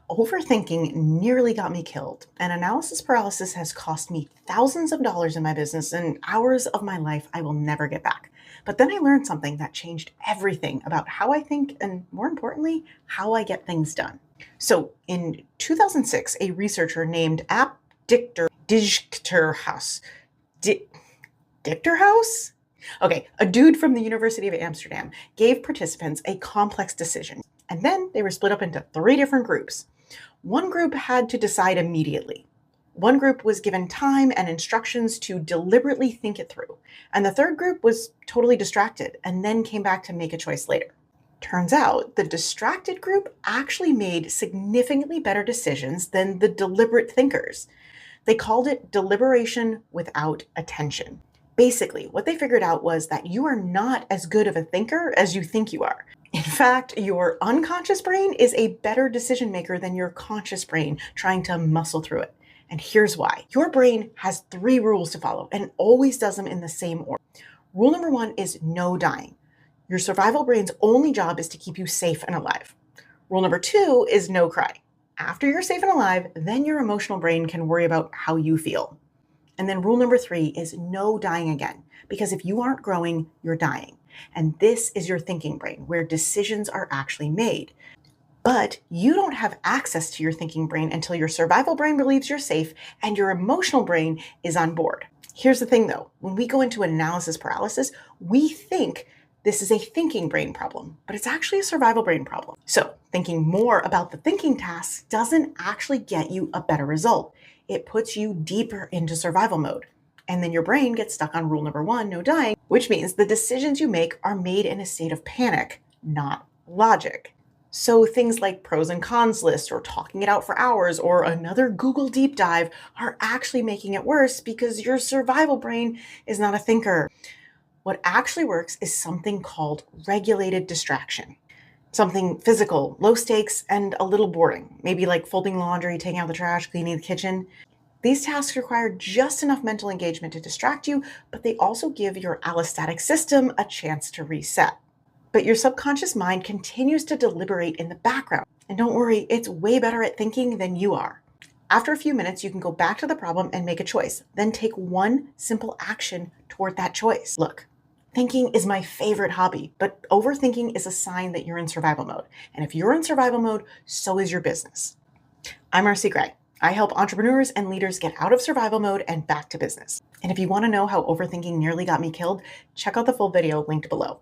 Overthinking nearly got me killed, and analysis paralysis has cost me thousands of dollars in my business and hours of my life I will never get back. But then I learned something that changed everything about how I think and, more importantly, how I get things done. So, in 2006, a researcher named Dijkterhuis, Di- Dichterhouse? Okay, a dude from the University of Amsterdam gave participants a complex decision, and then they were split up into three different groups. One group had to decide immediately. One group was given time and instructions to deliberately think it through. And the third group was totally distracted and then came back to make a choice later. Turns out the distracted group actually made significantly better decisions than the deliberate thinkers. They called it deliberation without attention. Basically, what they figured out was that you are not as good of a thinker as you think you are. In fact, your unconscious brain is a better decision maker than your conscious brain trying to muscle through it. And here's why. Your brain has three rules to follow and always does them in the same order. Rule number one is no dying. Your survival brain's only job is to keep you safe and alive. Rule number two is no cry. After you're safe and alive, then your emotional brain can worry about how you feel. And then rule number three is no dying again, because if you aren't growing, you're dying. And this is your thinking brain, where decisions are actually made. But you don't have access to your thinking brain until your survival brain believes you're safe and your emotional brain is on board. Here's the thing though, when we go into analysis paralysis, we think this is a thinking brain problem, but it's actually a survival brain problem. So thinking more about the thinking tasks doesn't actually get you a better result. It puts you deeper into survival mode. And then your brain gets stuck on rule number one, no dying, which means the decisions you make are made in a state of panic, not logic. So things like pros and cons lists or talking it out for hours or another Google deep dive are actually making it worse because your survival brain is not a thinker. What actually works is something called regulated distraction. Something physical, low stakes, and a little boring. Maybe like folding laundry, taking out the trash, cleaning the kitchen. These tasks require just enough mental engagement to distract you, but they also give your allostatic system a chance to reset. But your subconscious mind continues to deliberate in the background. And don't worry, it's way better at thinking than you are. After a few minutes, you can go back to the problem and make a choice. Then take one simple action toward that choice. Look, thinking is my favorite hobby, but overthinking is a sign that you're in survival mode. And if you're in survival mode, so is your business. I'm Marcy Gray. I help entrepreneurs and leaders get out of survival mode and back to business. And if you want to know how overthinking nearly got me killed, check out the full video linked below.